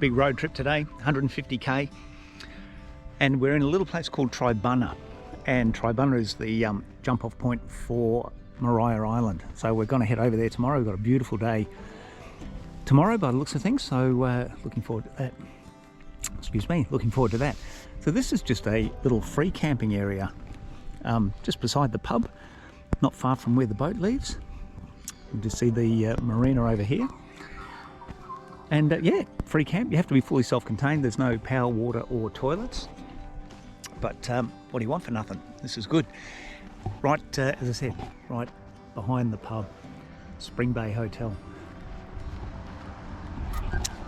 big road trip today, 150k, and we're in a little place called Triabunna, and Triabunna is the jump off point for Maria Island. So we're going to head over there tomorrow. We've got a beautiful day tomorrow by the looks of things, so looking forward to that. Excuse me, looking forward to that. So this is just a little free camping area just beside the pub, not far from where the boat leaves. You just see the marina over here. And yeah, free camp. You have to be fully self-contained. There's no power, water or toilets. But what do you want for nothing? This is good. Right, as I said, right behind the pub, Spring Bay Hotel.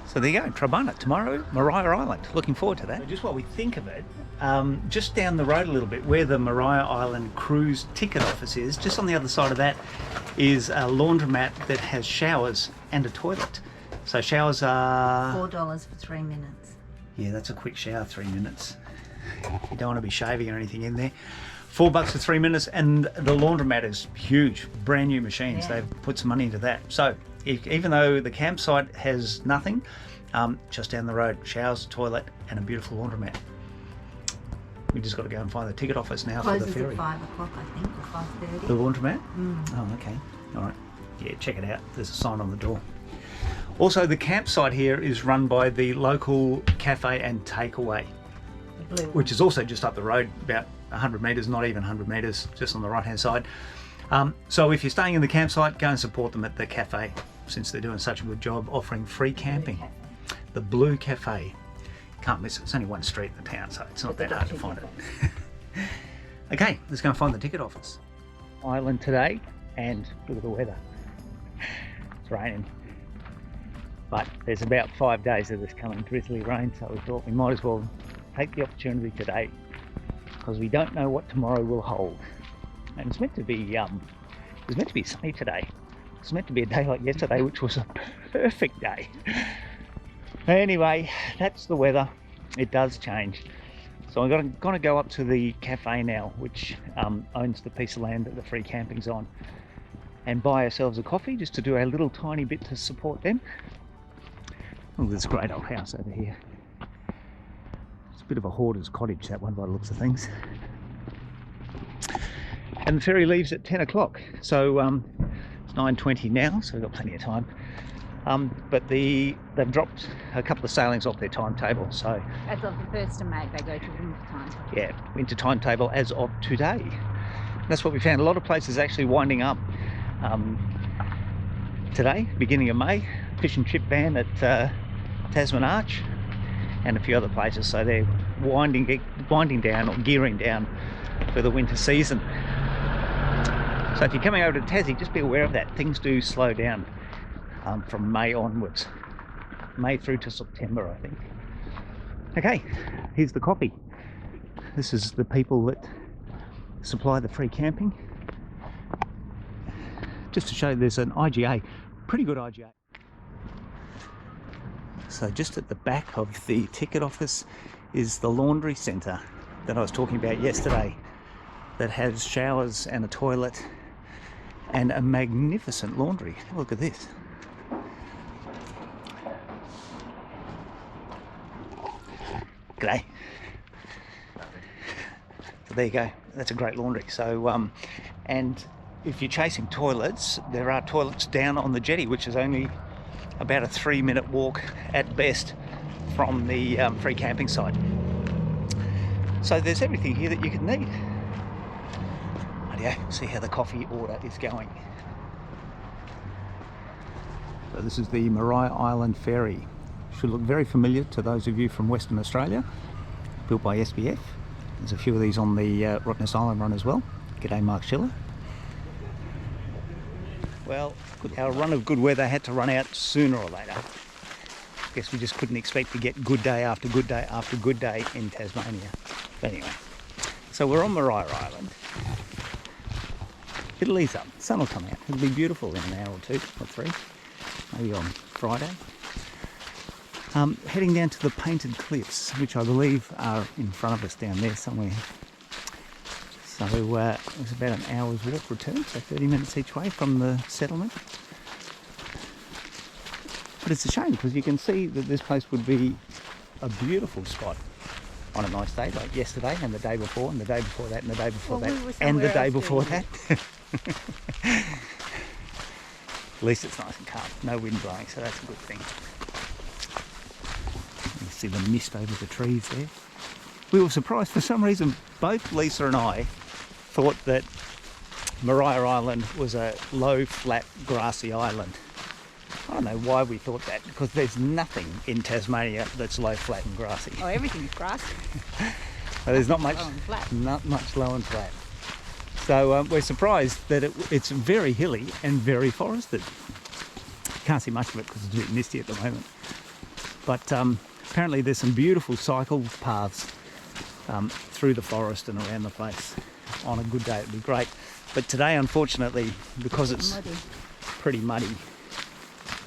So there you go, Triabunna, tomorrow, Maria Island. Looking forward to that. So just while we think of it, just down the road a little bit, where the Maria Island cruise ticket office is, just on the other side of that is a laundromat that has showers and a toilet. So showers are... $4 for 3 minutes. Yeah, that's a quick shower, 3 minutes. You don't want to be shaving or anything in there. $4 for 3 minutes, and the laundromat is huge, brand new machines. Yeah. They've put some money into that. So even though the campsite has nothing, just down the road, showers, toilet, and a beautiful laundromat. We just got to go and find the ticket office now for the ferry. Closes at 5 o'clock, I think, or 5:30. The laundromat? Mm. Oh, okay. All right. Yeah, check it out. There's a sign on the door. Also, the campsite here is run by the local cafe and takeaway, which is also just up the road, about 100 metres, not even 100 metres, just on the right-hand side. So if you're staying in the campsite, go and support them at the cafe, since they're doing such a good job offering free camping. The Blue Cafe. Can't miss it. It's only one street in the town, so it's not that hard to find it. Okay, let's go and find the ticket office. Island today, and look at the weather. It's raining. But there's about 5 days of this coming drizzly rain, so we thought we might as well take the opportunity today, because we don't know what tomorrow will hold. And it's meant to be sunny today. It's meant to be a day like yesterday, which was a perfect day. Anyway, that's the weather. It does change. So I'm gonna go up to the cafe now, which owns the piece of land that the free camping's on, and buy ourselves a coffee, just to do a little tiny bit to support them. Oh, there's a great old house over here. It's a bit of a hoarder's cottage, that one, by the looks of things. And the ferry leaves at 10 o'clock, so it's 9:20 now, so we've got plenty of time. But they've dropped a couple of sailings off their timetable, so... As of the 1st of May, they go to winter time. Yeah, winter timetable as of today. That's what we found. A lot of places actually winding up today, beginning of May. Fish and chip ban at Tasman Arch and a few other places, so they're winding down or gearing down for the winter season. So if you're coming over to Tassie, just be aware of that. Things do slow down from May onwards. May through to September, I think. Okay, here's the coffee. This is the people that supply the free camping. Just to show you, there's an IGA, pretty good IGA. So just at the back of the ticket office is the laundry centre that I was talking about yesterday, that has showers and a toilet and a magnificent laundry. Have a look at this. G'day. So there you go. That's a great laundry. So and if you're chasing toilets, there are toilets down on the jetty, which is only about a 3-minute walk at best from the free camping site. So there's everything here that you could need. Yeah, see how the coffee order is going. So this is the Maria Island ferry. Should look very familiar to those of you from Western Australia. Built by SBF. There's a few of these on the Rottnest Island run as well. G'day, Mark Schiller. Well, our run of good weather had to run out sooner or later. Guess we just couldn't expect to get good day after good day after good day in Tasmania. But anyway, so we're on Maria Island. It'll ease up, the sun will come out. It'll be beautiful in an hour or 2 or 3, maybe on Friday. Heading down to the Painted Cliffs, which I believe are in front of us down there somewhere. So it was about an hour's walk return, so 30 minutes each way from the settlement. But it's a shame because you can see that this place would be a beautiful spot on a nice day like yesterday and the day before and the day before that and the day before that and the day before that. At least it's nice and calm, no wind blowing, so that's a good thing. You see the mist over the trees there. We were surprised for some reason. Both Lisa and I thought that Maria Island was a low, flat, grassy island. I don't know why we thought that, because there's nothing in Tasmania that's low, flat and grassy. Oh, everything's grassy. There's not much, Low and flat. not much low and flat. So we're surprised that it's very hilly and very forested. Can't see much of it because it's a bit misty at the moment. But apparently there's some beautiful cycle paths through the forest and around the place. On a good day it'd be great. But today, unfortunately, because it's pretty muddy,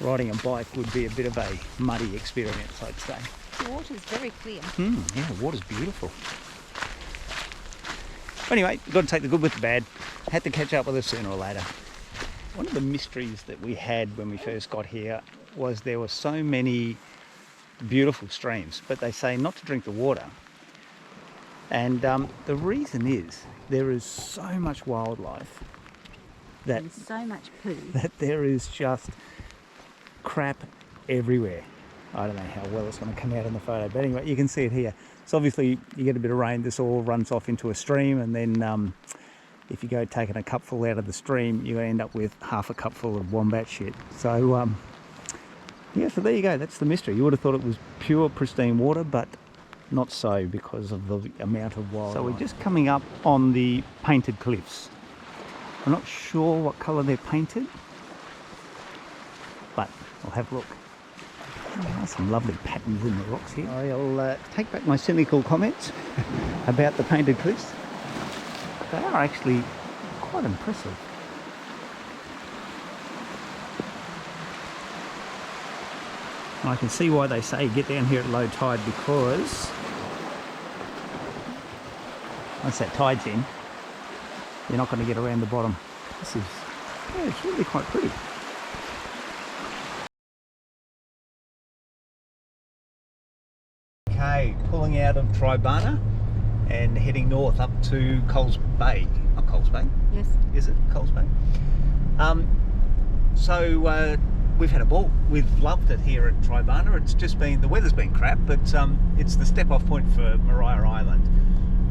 riding a bike would be a bit of a muddy experience, I'd say. The water's very clear. Yeah, the water's beautiful. Anyway, you've got to take the good with the bad. Had to catch up with us sooner or later. One of the mysteries that we had when we first got here was there were so many beautiful streams, but they say not to drink the water. And the reason is there is so much wildlife that, There's so much poo. that there is just crap everywhere. I don't know how well it's going to come out in the photo, but anyway, you can see it here. So obviously you get a bit of rain, this all runs off into a stream, and then if you go taking a cupful out of the stream, you're going to end up with half a cupful of wombat shit. So yeah, so there you go, that's the mystery. You would have thought it was pure, pristine water, but not so because of the amount of wildlife. So we're just coming up on the painted cliffs. I'm not sure what colour they're painted, but I'll have a look. Oh, some lovely patterns in the rocks here. I'll take back my cynical comments about the painted cliffs. They are actually quite impressive. I can see why they say get down here at low tide, because once that tide's in, you're not going to get around the bottom. This is, yeah, it's really quite pretty. Okay, pulling out of Triabunna and heading north up to Coles Bay. Not Coles Bay? Yes. Is it Coles Bay? So we've had a ball. We've loved it here at Triabunna. It's just been, the weather's been crap, but it's the step-off point for Maria Island.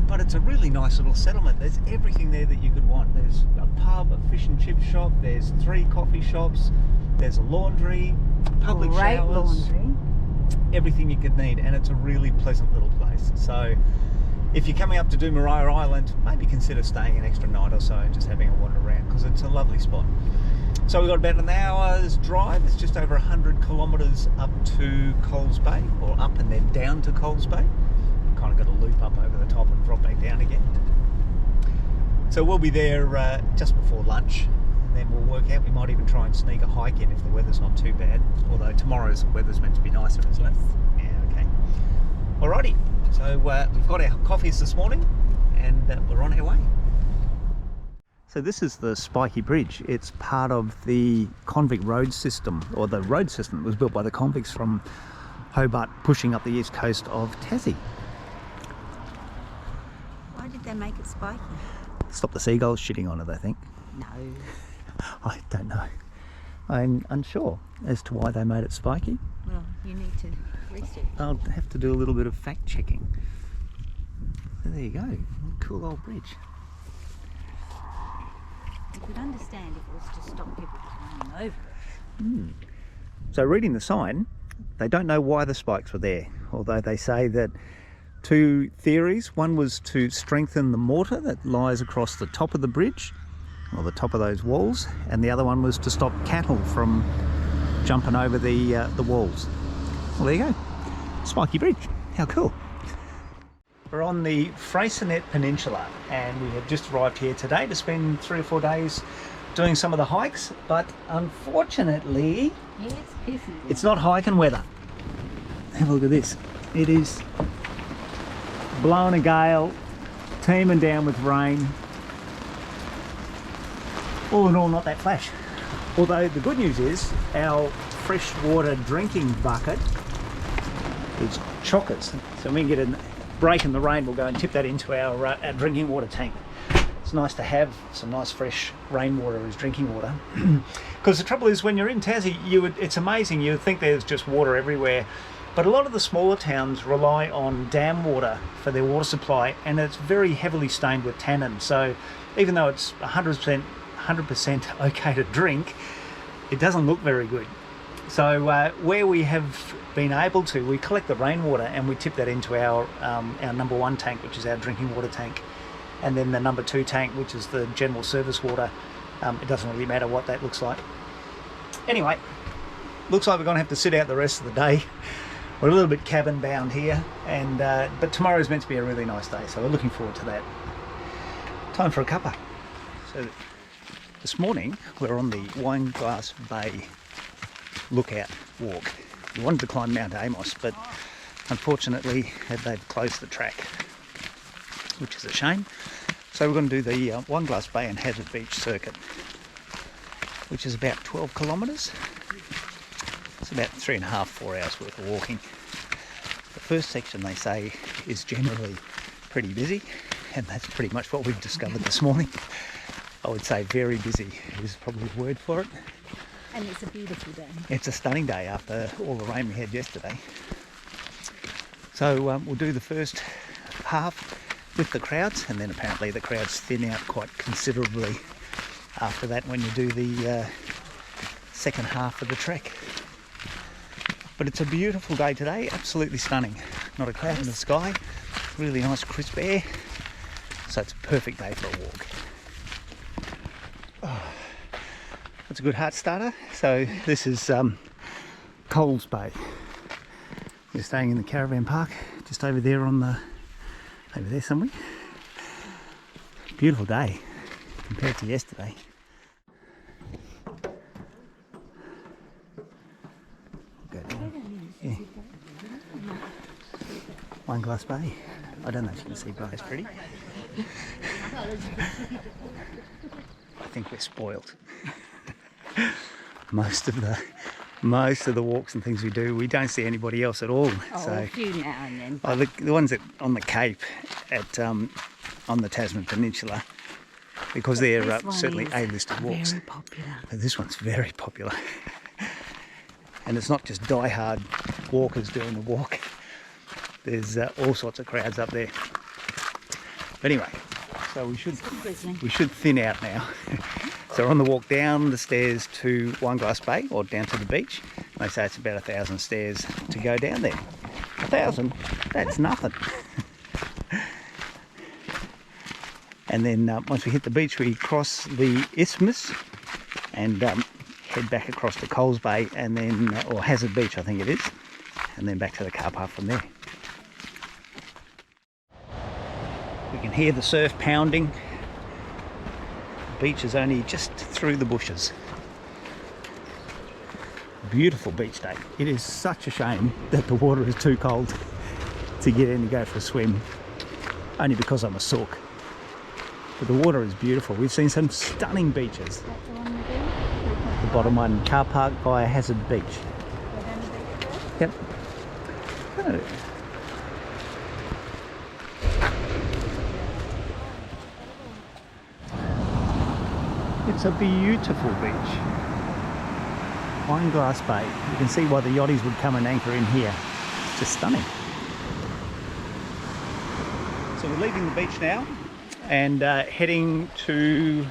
But it's a really nice little settlement. There's everything there that you could want. There's a pub, a fish and chip shop, there's 3 coffee shops, there's a laundry, public showers. Laundry. Everything you could need, and it's a really pleasant little place. So if you're coming up to do Maria Island, maybe consider staying an extra night or so and just having a wander around, because it's a lovely spot. So we've got about an hour's drive. It's just over 100 kilometres up to Coles Bay, or up and then down to Coles Bay. Kind of got a loop up over the top and drop back down again. So we'll be there just before lunch, and then we'll work out. We might even try and sneak a hike in if the weather's not too bad. Although tomorrow's weather's meant to be nicer, isn't it? Yeah, okay. Alrighty, so we've got our coffees this morning, and we're on our way. So this is the Spiky Bridge. It's part of the convict road system, or the road system that was built by the convicts from Hobart pushing up the east coast of Tassie. Why did they make it spiky? Stop the seagulls shitting on it, I think. No. I don't know. I'm unsure as to why they made it spiky. Well, you need to research. I'll have to do a little bit of fact checking. So there you go. Cool old bridge. I could understand if it was to stop people climbing over it. So reading the sign, they don't know why the spikes were there, although they say that 2 theories. One was to strengthen the mortar that lies across the top of the bridge, or the top of those walls, and the other one was to stop cattle from jumping over the walls. Well, there you go. Spiky Bridge. How cool. We're on the Freycinet Peninsula, and we have just arrived here today to spend 3 or 4 days doing some of the hikes, but unfortunately Yeah, it's pissy. it's not hiking weather. Have a look at this. It is blowing a gale, teeming down with rain. All in all, not that flash. Although the good news is our freshwater drinking bucket is chockers. So when we get a break in the rain, we'll go and tip that into our drinking water tank. It's nice to have some nice fresh rainwater as drinking water. Because the trouble is, when you're in Tassie, it's amazing. You would think there's just water everywhere. But a lot of the smaller towns rely on dam water for their water supply, and it's very heavily stained with tannin. So even though it's 100% okay to drink, it doesn't look very good. So where we have been able to, we collect the rainwater and we tip that into our number 1 tank, which is our drinking water tank, and then the number 2 tank, which is the general service water. It doesn't really matter what that looks like. Anyway, looks like we're going to have to sit out the rest of the day. We're a little bit cabin bound here, and but tomorrow is meant to be a really nice day, so we're looking forward to that. Time for a cuppa. So this morning we're on the Wineglass Bay lookout walk. We wanted to climb Mount Amos, but unfortunately they've closed the track, which is a shame. So we're going to do the Wineglass Bay and Hazard Beach circuit, which is about 12 kilometres. It's about 3.5–4 hours worth of walking. The first section, they say, is generally pretty busy, and that's pretty much what we've discovered this morning. I would say very busy is probably the word for it. And it's a beautiful day. It's a stunning day after all the rain we had yesterday. So we'll do the first half with the crowds, and then apparently the crowds thin out quite considerably after that when you do the second half of the trek. But it's a beautiful day today, absolutely stunning. Not a cloud in the sky, really nice crisp air, so it's a perfect day for a walk. Oh, that's a good heart starter. So this is Coles Bay. We're staying in the caravan park just over there over there somewhere. Beautiful day compared to yesterday. Yeah. Wineglass Bay. I don't know if you can see, but it's pretty. I think we're spoiled. Most of the walks and things we do, we don't see anybody else at all. Oh, so a few now and the then. ones on the Cape on the Tasman Peninsula, because they're certainly A-listed walks. Very popular. But this one's very popular. And it's not just die-hard walkers doing the walk. There's all sorts of crowds up there. But anyway, so we should thin out now. So we're on the walk down the stairs to Wineglass Bay, or down to the beach. They say it's about 1,000 stairs to go down there. 1,000? That's nothing. And then once we hit the beach, we cross the isthmus and head back across to Coles Bay, and then or Hazard Beach, I think it is, and then back to the car park from there. We can hear the surf pounding. The beach is only just through the bushes. Beautiful beach day. It is such a shame that the water is too cold to get in and go for a swim, only because I'm a sook. But the water is beautiful. We've seen some stunning beaches. The bottom one, car park by Hazard Beach. Yep. Oh. It's a beautiful beach. Wineglass Bay. You can see why the yachties would come and anchor in here. It's just stunning. So we're leaving the beach now and heading to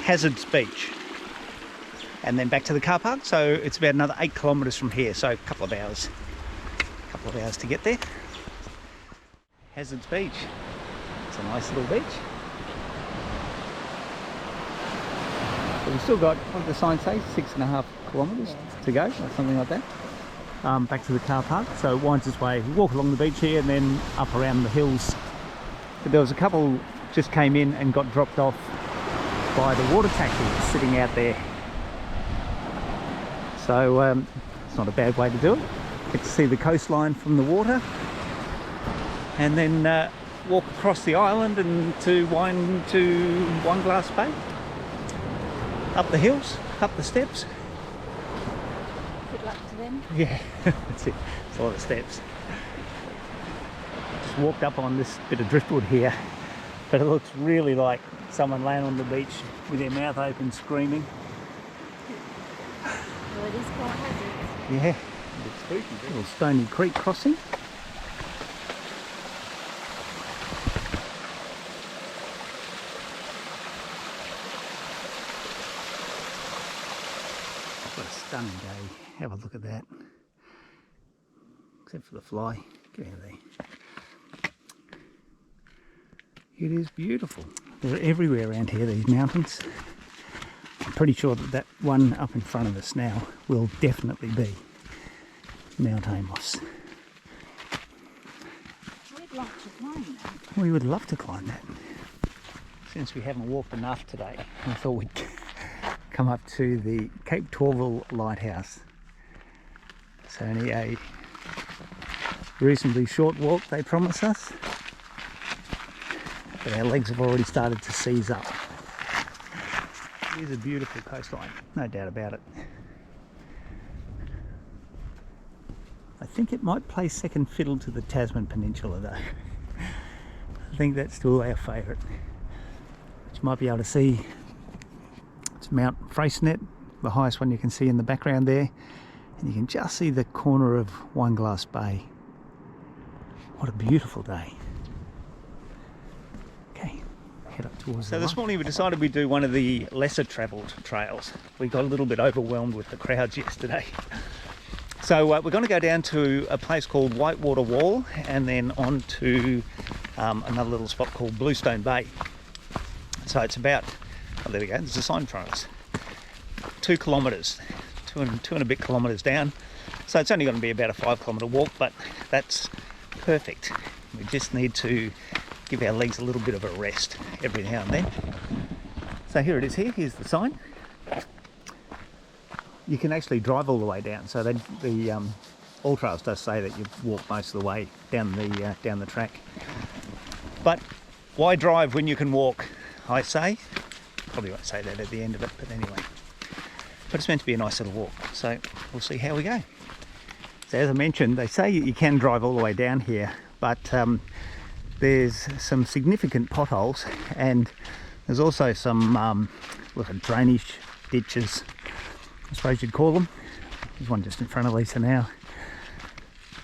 Hazard's Beach, and then back to the car park. So it's about another 8 kilometres from here, so a couple of hours to get there. Hazard's Beach. It's a nice little beach. So we've still got, what did the sign say, 6.5 kilometres to go, or something like that. Back to the car park. So it winds its way. We walk along the beach here and then up around the hills. But there was a couple just came in and got dropped off by the water taxi sitting out there. So it's not a bad way to do it. Get to see the coastline from the water, and then walk across the island and to Wineglass Bay. Up the hills, up the steps. them. Yeah, that's it. It's a lot of steps. Just walked up on this bit of driftwood here, but it looks really like someone laying on the beach with their mouth open screaming. Well, it is quite hazardous. Yeah, a bit spooky. Little Stony Creek crossing. What a stunning day. Have a look at that. Except for the fly. Get out of there. It is beautiful. They're everywhere around here, these mountains. I'm pretty sure that that one up in front of us now will definitely be Mount Amos. We'd like to climb that. We would love to climb that. Since we haven't walked enough today, we thought we'd come up to the Cape Torval Lighthouse. It's only a reasonably short walk, they promise us, but our legs have already started to seize up. It is a beautiful coastline, no doubt about it. I think it might play second fiddle to the Tasman Peninsula though. I think that's still our favourite. But you might be able to see, it's Mount Freycinet, the highest one you can see in the background there, and you can just see the corner of Wineglass Bay. What a beautiful day. Okay, head up towards the this morning we decided we'd do one of the lesser travelled trails. We got a little bit overwhelmed with the crowds yesterday. So we're going to go down to a place called Whitewater Wall and then on to another little spot called Bluestone Bay. So it's about, oh there we go, there's a sign in front of us. 2 kilometres, two and a bit kilometres down. So it's only going to be about a 5 kilometre walk, but that's perfect. We just need to give our legs a little bit of a rest every now and then. So here it is here, here's the sign. You can actually drive all the way down. So the All Trails does say that you walk most of the way down the track. But why drive when you can walk, I say? Probably won't say that at the end of it, but anyway. But it's meant to be a nice little walk, so we'll see how we go. So as I mentioned, they say you can drive all the way down here, but there's some significant potholes and there's also some drainage ditches, I suppose you'd call them. There's one just in front of Lisa now.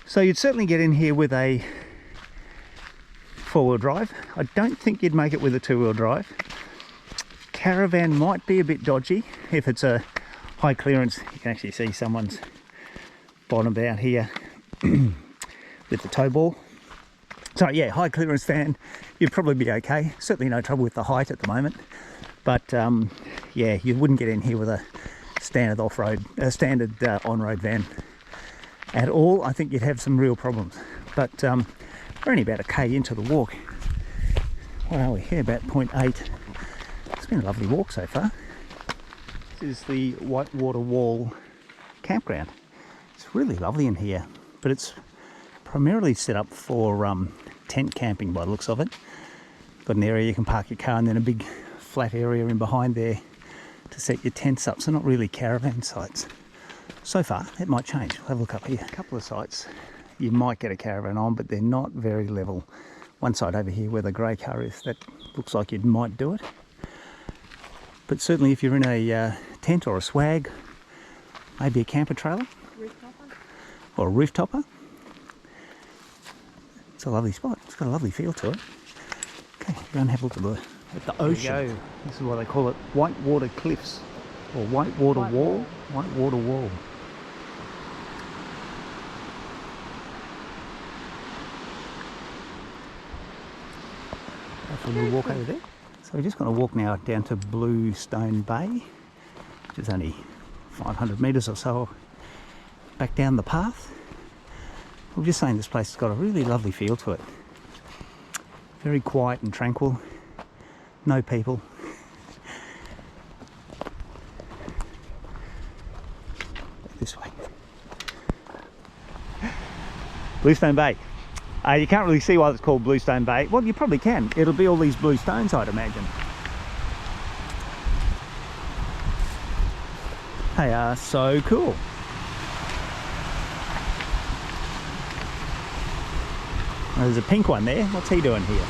So you'd certainly get in here with a 4-wheel drive. I don't think you'd make it with a 2-wheel drive. Caravan might be a bit dodgy. If it's a high clearance, you can actually see someone's bottom out here with the tow ball. So yeah, high clearance van, you'd probably be okay. Certainly no trouble with the height at the moment. But yeah, you wouldn't get in here with a standard off-road, standard on-road van at all. I think you'd have some real problems. But we're only about a K into the walk. What are we here? About 0.8. It's been a lovely walk so far. This is the Whitewater Wall campground. It's really lovely in here, but it's primarily set up for tent camping by the looks of it. Got an area you can park your car and then a big flat area in behind there to set your tents up, so not really caravan sites. So far, it might change. We'll have a look up here. A couple of sites you might get a caravan on, but they're not very level. One side over here where the grey car is, that looks like you might do it. But certainly if you're in a tent or a swag, maybe a camper trailer, or a roof topper, it's a lovely spot. It's got a lovely feel to it. Okay, go and have a look at the ocean. This is why they call it Whitewater Cliffs, or Whitewater Wall. Whitewater Wall. We'll walk over there. So we're just going to walk now down to Bluestone Bay, which is only 500 metres or so back down the path. We're just saying this place has got a really lovely feel to it. Very quiet and tranquil. No people. This way. Bluestone Bay. You can't really see why it's called Bluestone Bay. Well, you probably can. It'll be all these blue stones, I'd imagine. They are so cool. there's a pink one there. What's he doing here?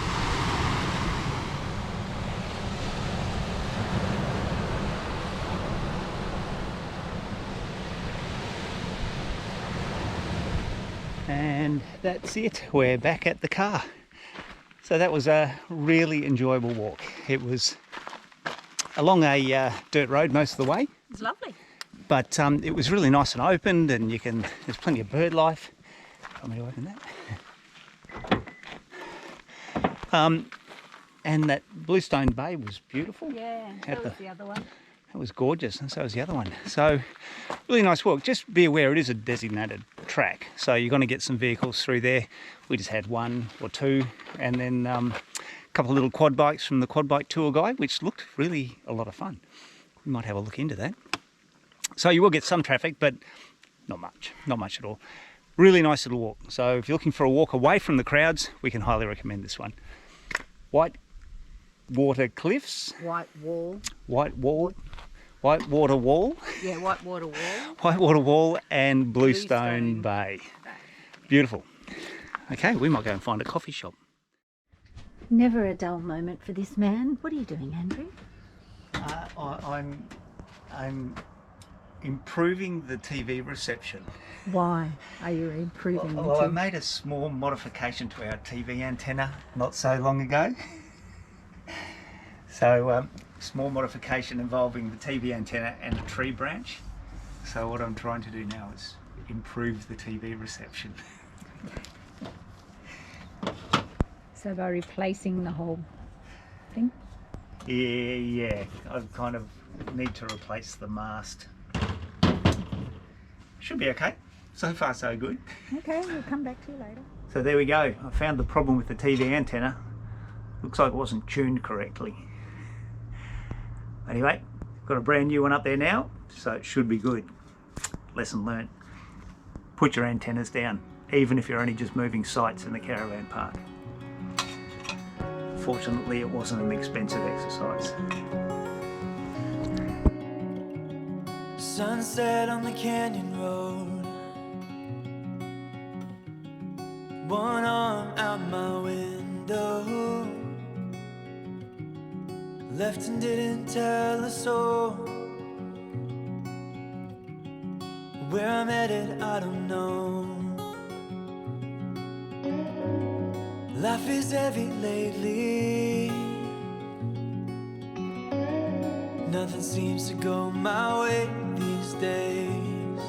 And that's it, we're back at the car. So that was a really enjoyable walk. It was along a dirt road most of the way. It's lovely. But it was really nice and open, and there's plenty of bird life. Want me to open that? And that Bluestone Bay was beautiful. Yeah, that was the other one. That was gorgeous, and so was the other one. So, really nice walk. Just be aware it is a designated track, so you're going to get some vehicles through there. We just had one or two, and then a couple of little quad bikes from the quad bike tour guide, which looked really a lot of fun. We might have a look into that. So you will get some traffic, but not much at all. Really nice little walk. So if you're looking for a walk away from the crowds, we can highly recommend this one. White water cliffs. White wall. White water wall. Yeah, white water wall. White water wall and Bluestone Bay. Beautiful. Okay, we might go and find a coffee shop. Never a dull moment for this man. What are you doing, Andrew? I'm improving the TV reception. Why are you improving Well, I made a small modification to our TV antenna not so long ago. So, small modification involving the TV antenna and a tree branch. So what I'm trying to do now is improve the TV reception. So by replacing the whole thing? Yeah, I kind of need to replace the mast. Should be okay. So far so good. Okay, we'll come back to you later. So there we go. I found the problem with the TV antenna. Looks like it wasn't tuned correctly. Anyway, got a brand new one up there now, so it should be good. Lesson learned. Put your antennas down, even if you're only just moving sites in the caravan park. Fortunately, it wasn't an expensive exercise. Sunset on the canyon road, one arm out my window, left and didn't tell a soul. Where I'm headed, I don't know. Life is heavy lately, nothing seems to go my way these days.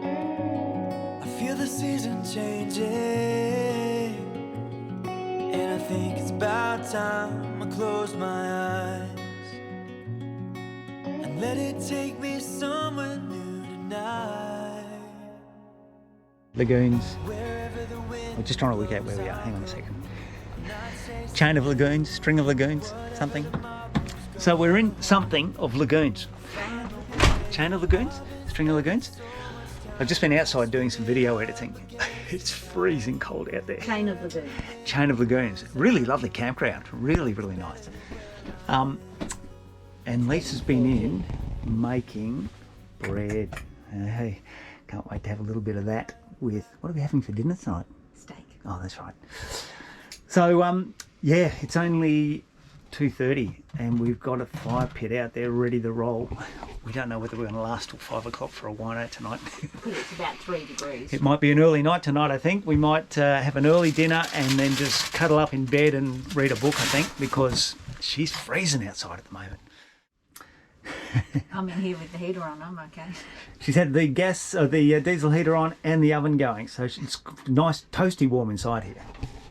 I feel the season changing, and I think it's about time I close my eyes and let it take me somewhere new tonight. Lagoons. We're just trying to work out where we are. Hang on a second. Chain of lagoons, string of lagoons, something. So we're in something of lagoons. Chain of lagoons, string of lagoons. I've just been outside doing some video editing. It's freezing cold out there. Chain of lagoons. Chain of lagoons. Really lovely campground. Really, really nice. And Lisa's been in making bread. Hey, can't wait to have a little bit of that with, what are we having for dinner tonight? Steak. Oh, that's right. So, yeah, it's only 2:30 and we've got a fire pit out there ready to roll. We don't know whether we're going to last till 5 o'clock for a wino tonight. It's about 3 degrees. It might be an early night tonight, I think. We might have an early dinner and then just cuddle up in bed and read a book, I think, because she's freezing outside at the moment. I'm in here with the heater on, I'm okay. She's had the gas, the diesel heater on and the oven going, so it's nice, toasty warm inside here.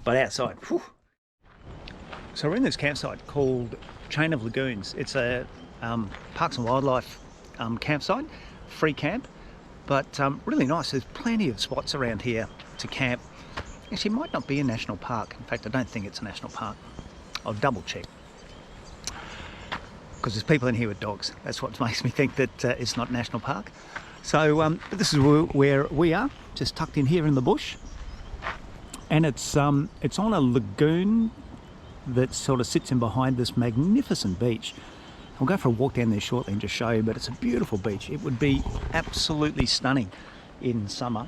But outside, whew. So we're in this campsite called Chain of Lagoons. It's a Parks and Wildlife campsite, free camp, but really nice. There's plenty of spots around here to camp. Actually, it might not be a national park. In fact, I don't think it's a national park. I'll double check. Because there's people in here with dogs. That's what makes me think that it's not a national park. So this is where we are, just tucked in here in the bush. And it's on a lagoon that sort of sits in behind this magnificent beach. I'll go for a walk down there shortly and just show you, but it's a beautiful beach. It would be absolutely stunning in summer.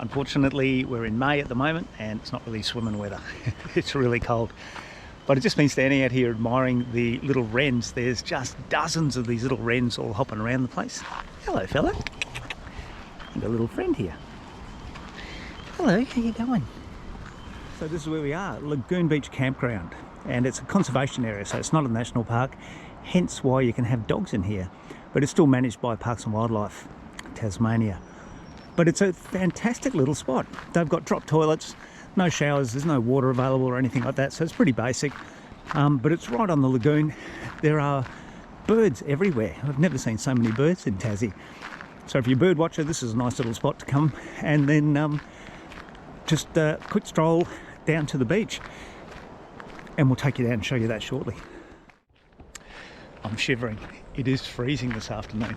Unfortunately, we're in May at the moment and it's not really swimming weather. It's really cold. But I've just been standing out here admiring the little wrens. There's just dozens of these little wrens all hopping around the place. Hello, fella. I've got a little friend here. Hello, how you going? So this is where we are, Lagoon Beach campground. And it's a conservation area, so it's not a national park. Hence why you can have dogs in here. But it's still managed by Parks and Wildlife, Tasmania. But it's a fantastic little spot. They've got drop toilets, no showers, there's no water available or anything like that, so it's pretty basic. But it's right on the lagoon. There are birds everywhere. I've never seen so many birds in Tassie. So if you're a bird watcher, this is a nice little spot to come. And then just a quick stroll down to the beach. And we'll take you down and show you that shortly. I'm shivering. It is freezing this afternoon.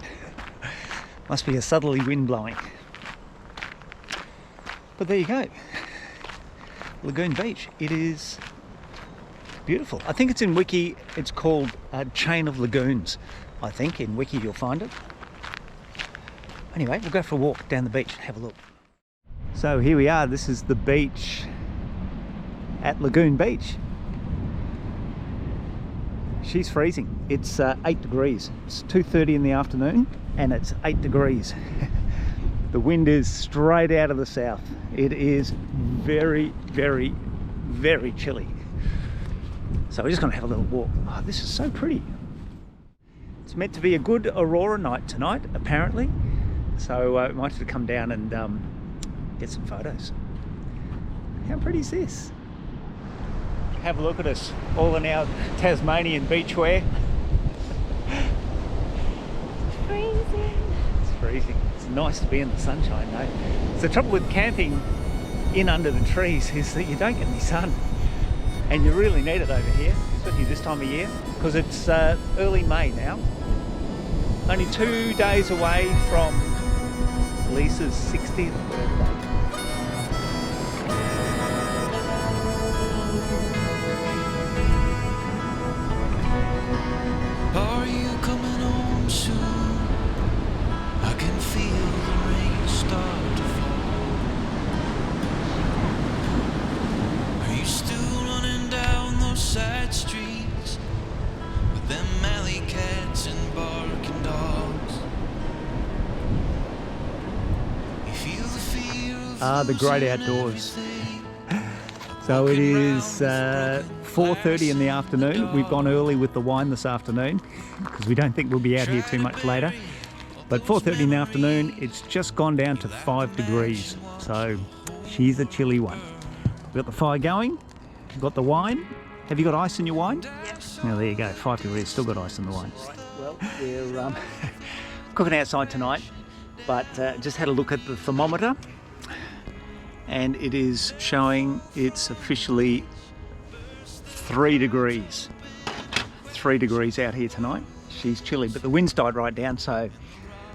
Must be a southerly wind blowing. But there you go. Lagoon Beach. It is beautiful. I think it's in Wiki. It's called Chain of Lagoons. I think in Wiki you'll find it. Anyway, we'll go for a walk down the beach and have a look. So here we are. This is the beach at Lagoon Beach. She's freezing. It's 8 degrees. It's 2:30 in the afternoon and it's 8 degrees. The wind is straight out of the south. It is very, very, very chilly. So we're just gonna have a little walk. Oh, this is so pretty. It's meant to be a good aurora night tonight, apparently. So we might have to come down and get some photos. How pretty is this? Have a look at us, all in our Tasmanian beach wear. It's freezing. It's freezing. It's nice to be in the sunshine though. So the trouble with camping in under the trees is that you don't get any sun. And you really need it over here, especially this time of year, because it's early May now. Only 2 days away from Lisa's 60th birthday. Are you coming home soon? I can feel the rain start to fall. Are you still running down those side streets with them alley cats and barking dogs? You feel the fear of The great outdoors. So it is 4:30 in the afternoon. We've gone early with the wine this afternoon because we don't think we'll be out here too much later. But 4:30 in the afternoon, it's just gone down to 5 degrees. So she's a chilly one. We've got the fire going, we've got the wine. Have you got ice in your wine? Yes. Now there you go, 5 degrees, still got ice in the wine. Well, we're cooking outside tonight, but just had a look at the thermometer. And it is showing it's officially 3 degrees. 3 degrees out here tonight. She's chilly, but the wind's died right down, so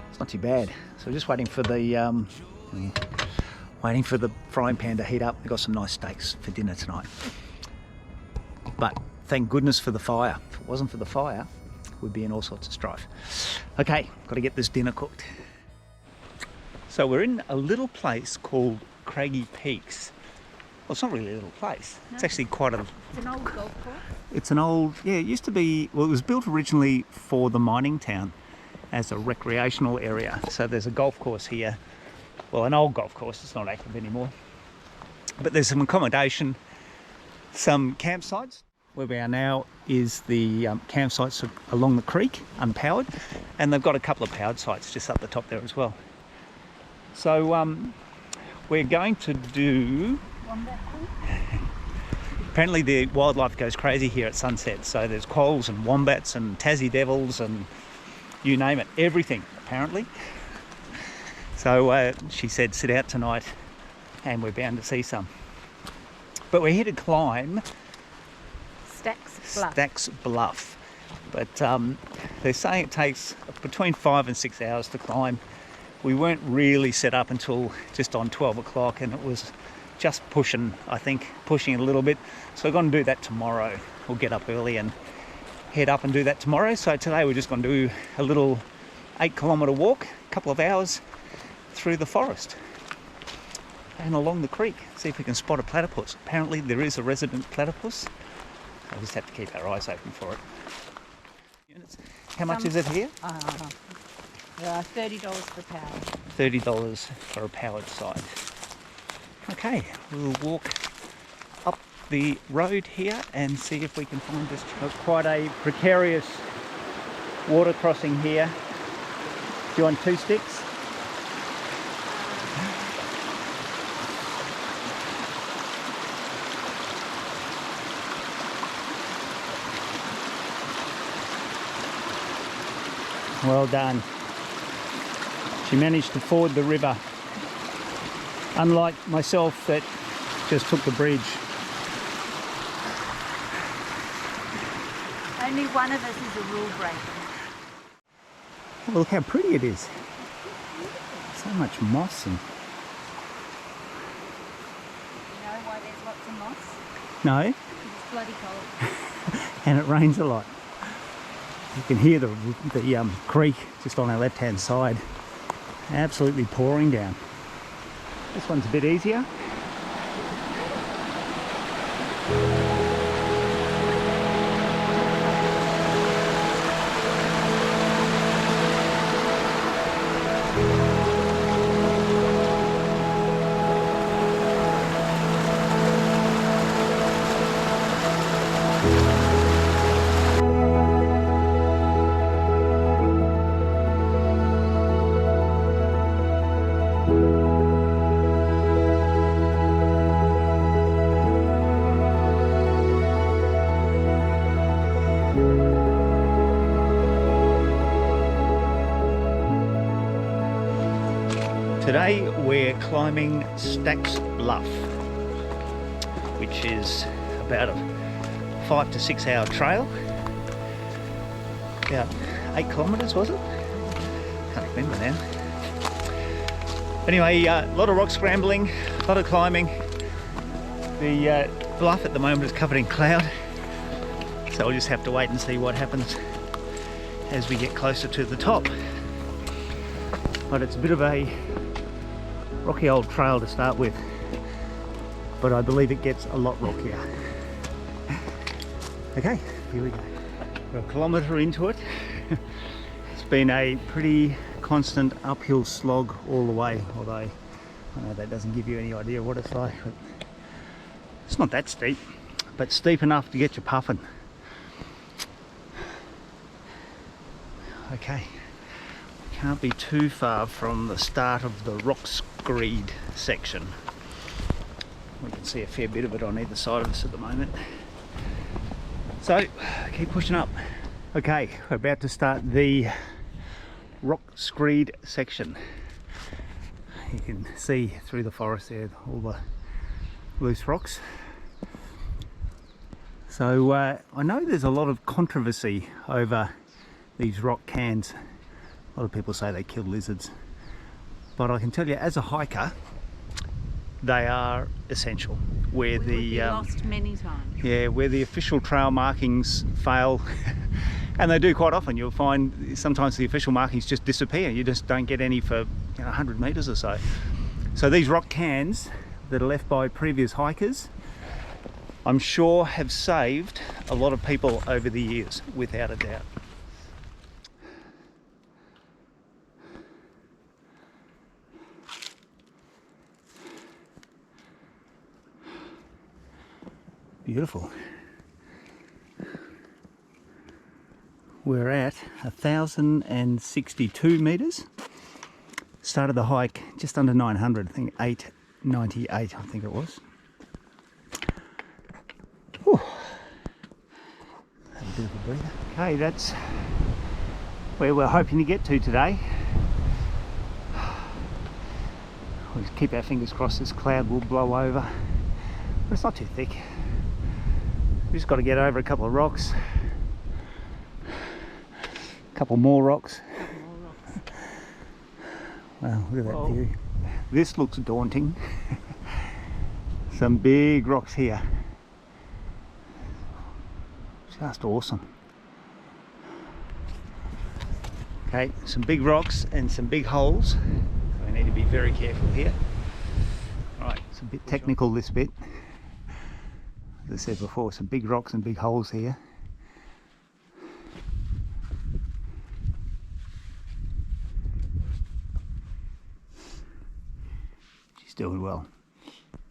it's not too bad. So we're just waiting for the frying pan to heat up. We've got some nice steaks for dinner tonight. But thank goodness for the fire. If it wasn't for the fire, we'd be in all sorts of strife. Okay, got to get this dinner cooked. So we're in a little place called Craggy Peaks. Well, it's not really a little place. No. It's actually quite a... It's an old golf course. It's an old... Yeah, it used to be... Well, it was built originally for the mining town as a recreational area. So there's a golf course here. Well, an old golf course. It's not active anymore. But there's some accommodation, some campsites. Where we are now is the campsites along the creek, unpowered. And they've got a couple of powered sites just up the top there as well. So we're going to do... Apparently the wildlife goes crazy here at sunset. So there's quolls and wombats and Tassie devils and you name it, everything apparently. So she said sit out tonight and we're bound to see some. But we're here to climb Stacks Bluff. But they're saying it takes between 5 and 6 hours to climb. We weren't really set up until just on 12 o'clock and it was just pushing it a little bit. So we're going to do that tomorrow. We'll get up early and head up and do that tomorrow. So today we're just going to do a little 8-kilometre walk, a couple of hours through the forest. and along the creek, see if we can spot a platypus. Apparently there is a resident platypus. I'll just have to keep our eyes open for it. How much is it here? $30 per pound. $30 for a powered side. Okay, we'll walk up the road here and see if we can find this. Quite a precarious water crossing here. Do you want 2 sticks? Well done. She managed to ford the river, unlike myself that just took the bridge. Only one of us is a rule breaker. Oh, look how pretty it is. So much moss and... You know why there's lots of moss? No, Because it's bloody cold. and it rains a lot. You can hear the creek just on our left-hand side, absolutely pouring down. This one's a bit easier. Today we're climbing Stacks Bluff, which is about a 5 to 6 hour trail. About 8 kilometres, was it? Can't remember now. Anyway, a lot of rock scrambling, a lot of climbing. The bluff at the moment is covered in cloud, so we'll just have to wait and see what happens as we get closer to the top. But it's a bit of a rocky old trail to start with, but I believe it gets a lot rockier. Okay, here we go. We're a kilometre into it. It's been a pretty constant uphill slog all the way, although I know that doesn't give you any idea what it's like. But it's not that steep, but steep enough to get you puffing. Okay. Can't be too far from the start of the rock screed section. We can see a fair bit of it on either side of us at the moment. So keep pushing up. Okay, we're about to start the rock screed section. You can see through the forest there all the loose rocks. So I know there's a lot of controversy over these rock cans. A lot of people say they kill lizards, but I can tell you as a hiker they are essential. Where the lost many times. Yeah, where the official trail markings fail, and they do quite often. You'll find sometimes the official markings just disappear. You just don't get any for 100 metres or so. So these rock cans that are left by previous hikers, I'm sure have saved a lot of people over the years, without a doubt. Beautiful. We're at 1,062 metres. Started the hike just under 900, I think 898 I think it was. Whew. Had a bit of a breather. Okay, that's where we're hoping to get to today. We'll just keep our fingers crossed this cloud will blow over, but it's not too thick. We've just got to get over a couple of rocks, a couple more rocks. Wow, look at that view. This looks daunting. Some big rocks here. Just awesome. Okay, some big rocks and some big holes. So we need to be very careful here. Right, it's a bit technical, this bit. As I said before, some big rocks and big holes here. She's doing well.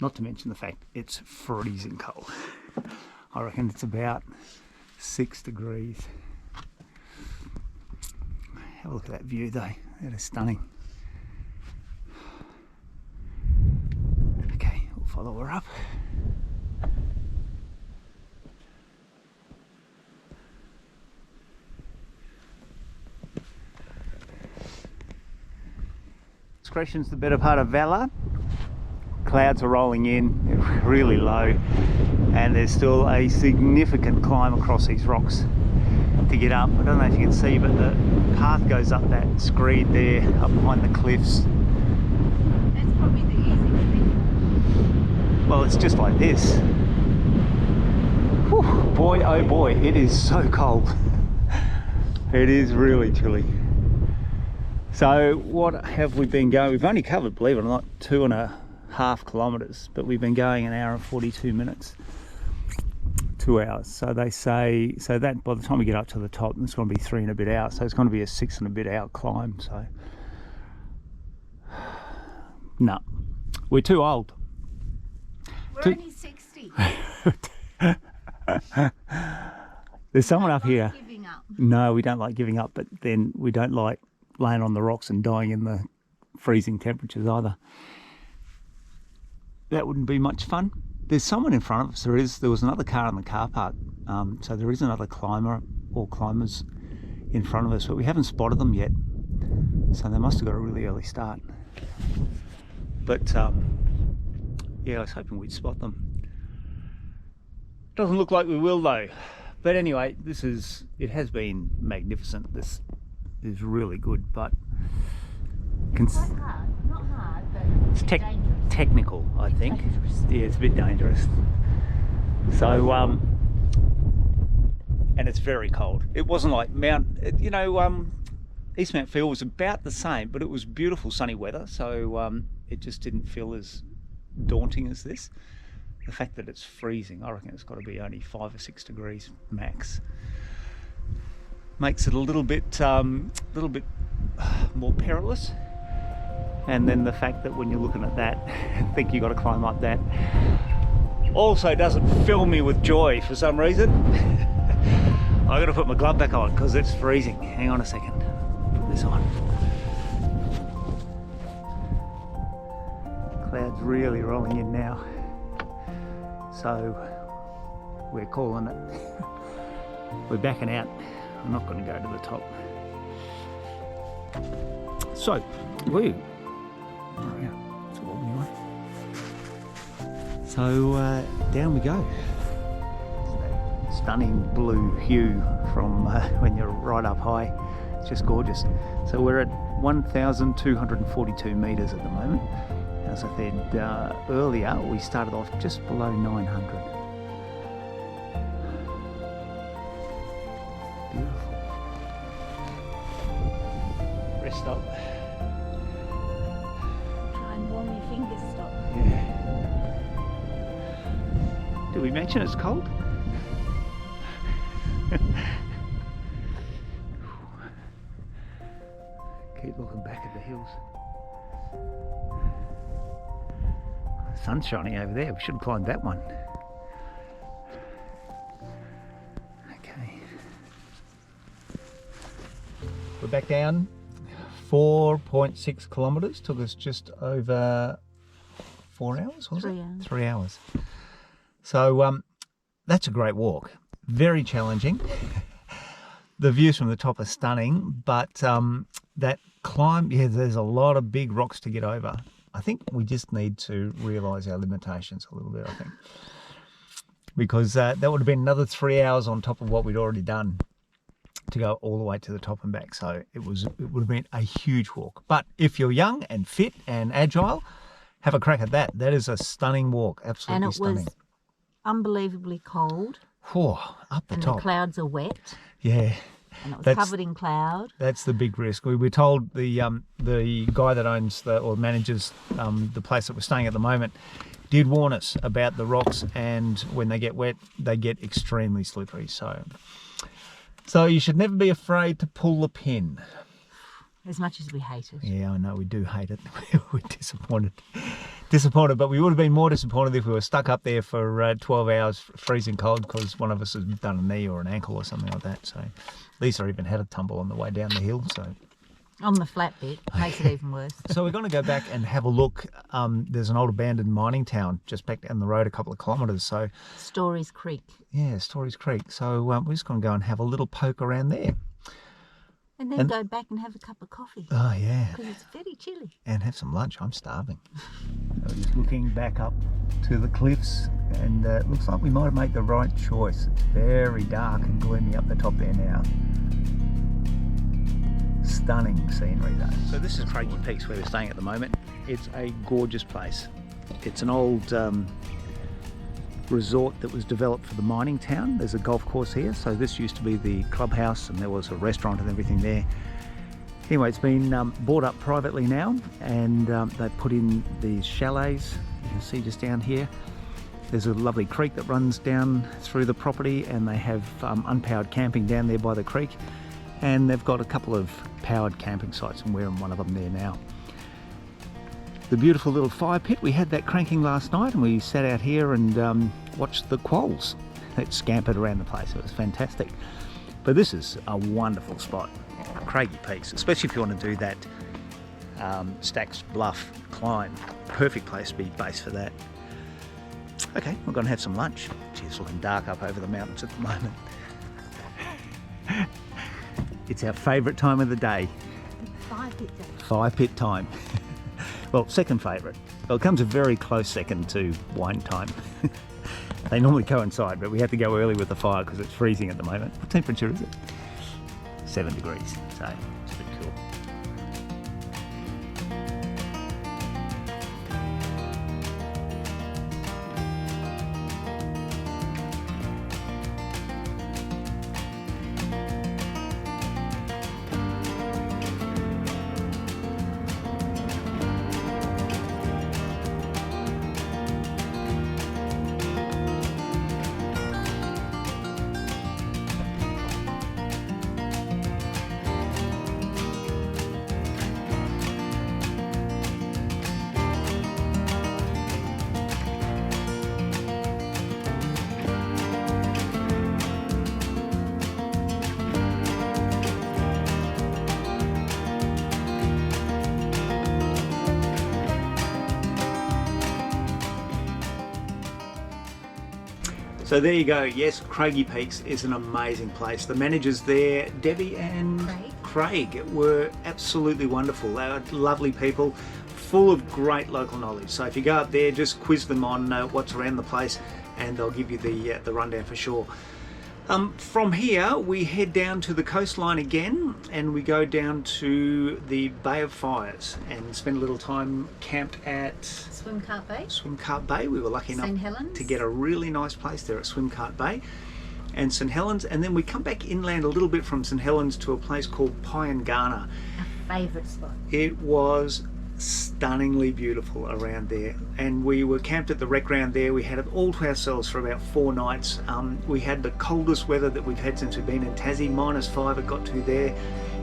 Not to mention the fact it's freezing cold. I reckon it's about 6 degrees. Have a look at that view though, that is stunning. Okay, we'll follow her up. Discretion's the better part of valor. Clouds are rolling in, they're really low, and there's still a significant climb across these rocks to get up. I don't know if you can see, but the path goes up that screed there, up behind the cliffs. That's probably the easy bit. Well, it's just like this. Whew, boy, oh boy, it is so cold. It is really chilly. So what have we been going? We've only covered, believe it or not, 2.5 kilometres, but we've been going an hour and 42 minutes. 2 hours. So they say, so that by the time we get up to the top, it's going to be 3 and a bit hours. So it's going to be a 6 and a bit hour climb. So no, we're too old. We're only 60. There's someone up here. Giving up. No, we don't like giving up, but then we don't like laying on the rocks and dying in the freezing temperatures either. That wouldn't be much fun. There's someone in front of us. There was another car in the car park. So there is another climber or climbers in front of us, but we haven't spotted them yet. So they must have got a really early start. But yeah, I was hoping we'd spot them. Doesn't look like we will though. But anyway, it has been magnificent. This is really good, but It's quite hard. Not hard, but it's dangerous. technical, I think. Dangerous. Yeah, it's a bit dangerous. So, and it's very cold. It wasn't like East Mount Field was about the same, but it was beautiful sunny weather, so it just didn't feel as daunting as this. The fact that it's freezing, I reckon it's got to be only 5 or 6 degrees max. Makes it a little bit more perilous. And then the fact that when you're looking at that, I think you've got to climb up that, also doesn't fill me with joy for some reason. I've got to put my glove back on because it's freezing. Hang on a second. Put this on. Clouds really rolling in now. So we're calling it. We're backing out. I'm not going to go to the top. So, woo. Oh, yeah, it's a long way. So down we go. It's that stunning blue hue from when you're right up high. It's just gorgeous. So we're at 1,242 metres at the moment. As I said earlier, we started off just below 900. Beautiful. Rest up. Try and warm your fingers, stop. Yeah. Did we mention it's cold? Keep looking back at the hills. Sun's shining over there. We should have climbed that one. Okay. We're back down. 4.6 kilometres. Took us just over 4 hours, was it? 3 hours. 3 hours. So that's a great walk. Very challenging. The views from the top are stunning, but that climb, yeah, there's a lot of big rocks to get over. I think we just need to realise our limitations a little bit, I think. Because that would have been another 3 hours on top of what we'd already done to go all the way to the top and back. So it would have been a huge walk. But if you're young and fit and agile, have a crack at that. That is a stunning walk, absolutely And it stunning. was unbelievably cold. Oh, up the and top. the clouds are wet. Yeah, And it was That's- covered in cloud. That's the big risk. We were told the guy that owns or manages the place that we're staying at the moment did warn us about the rocks, and when they get wet, they get extremely slippery. So you should never be afraid to pull the pin. As much as we hate it. Yeah, I know, we do hate it. We're disappointed. Disappointed, but we would have been more disappointed if we were stuck up there for 12 hours freezing cold because one of us has done a knee or an ankle or something like that. So Lisa even had a tumble on the way down the hill. So On the flat bit, makes it even worse. So we're going to go back and have a look. There's an old abandoned mining town just back down the road a couple of kilometres. So Stories Creek. yeah, Stories Creek. So we're just going to go and have a little poke around there. And then go back and have a cup of coffee. Oh yeah. Because it's very chilly. And have some lunch. I'm starving. So just looking back up to the cliffs, and it looks like we might have made the right choice. It's very dark and gloomy up the top there now. Stunning scenery though. So this is Craggy Peaks where we're staying at the moment. It's a gorgeous place. It's an old resort that was developed for the mining town. There's a golf course here, so this used to be the clubhouse, and there was a restaurant and everything there. Anyway, it's been bought up privately now, and they've put in these chalets. You can see just down here. There's a lovely creek that runs down through the property, and they have unpowered camping down there by the creek. And they've got a couple of powered camping sites, and we're in one of them there now. The beautiful little fire pit, we had that cranking last night, and we sat out here and watched the quolls that scampered around the place. It was fantastic. But this is a wonderful spot, Craggy Peaks, especially if you want to do that Stacks Bluff climb. Perfect place to be based for that. Okay, we're going to have some lunch. Gee, it's looking dark up over the mountains at the moment. It's our favourite time of the day. Fire pit time. Well, second favourite. Well, it comes a very close second to wine time. They normally coincide, but we have to go early with the fire because it's freezing at the moment. What temperature is it? 7 degrees, so it's a bit cool. So there you go. Yes, Craggy Peaks is an amazing place. The managers there, Debbie and Craig, were absolutely wonderful. They are lovely people, full of great local knowledge. So if you go up there, just quiz them on what's around the place, and they'll give you the rundown for sure. From here, we head down to the coastline again, and we go down to the Bay of Fires and spend a little time camped at Swimcart Bay. We were lucky enough to get a really nice place there at Swimcart Bay and St Helens, and then we come back inland a little bit from St Helens to a place called Pyangana. Our favourite spot. It was stunningly beautiful around there, and we were camped at the rec ground there. We had it all to ourselves for about 4 nights. We had the coldest weather that we've had since we've been in Tassie. -5 it got to there,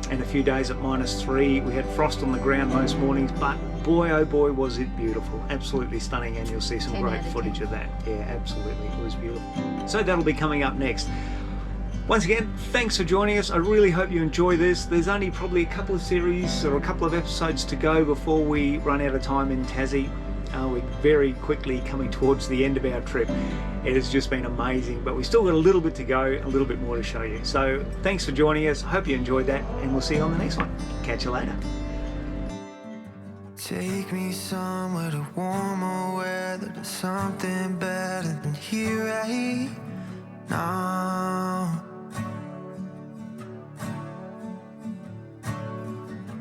and a few days at -3. We had frost on the ground most mornings, but boy oh boy was it beautiful. Absolutely stunning, and you'll see some great footage of that. Yeah, absolutely, it was beautiful. So that'll be coming up next. Once again, thanks for joining us. I really hope you enjoy this. There's only probably a couple of series or a couple of episodes to go before we run out of time in Tassie. We're very quickly coming towards the end of our trip. It has just been amazing, but we've still got a little bit to go, a little bit more to show you. So thanks for joining us. Hope you enjoyed that, and we'll see you on the next one. Catch you later. Take me somewhere to warmer weather, to something better than here right now.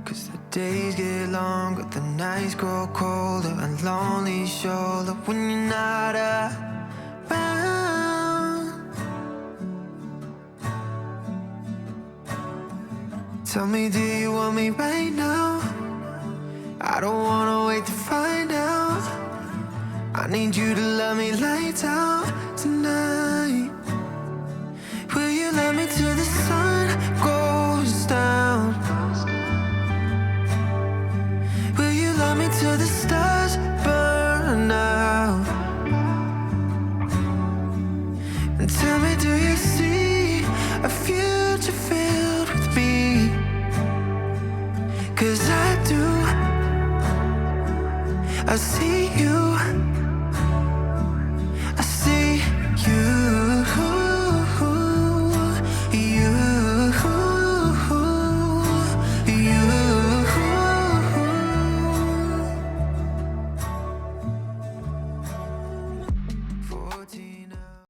'Cause the days get longer, the nights grow colder, and lonely shoulder when you're not around. Tell me, do you want me right now? I don't wanna wait to find out. I need you to love me lights out tonight. Will you love me till the sun goes down? Will you love me till the stars burn out? And tell me, do you see a future filled with me? 'Cause I do. I see you.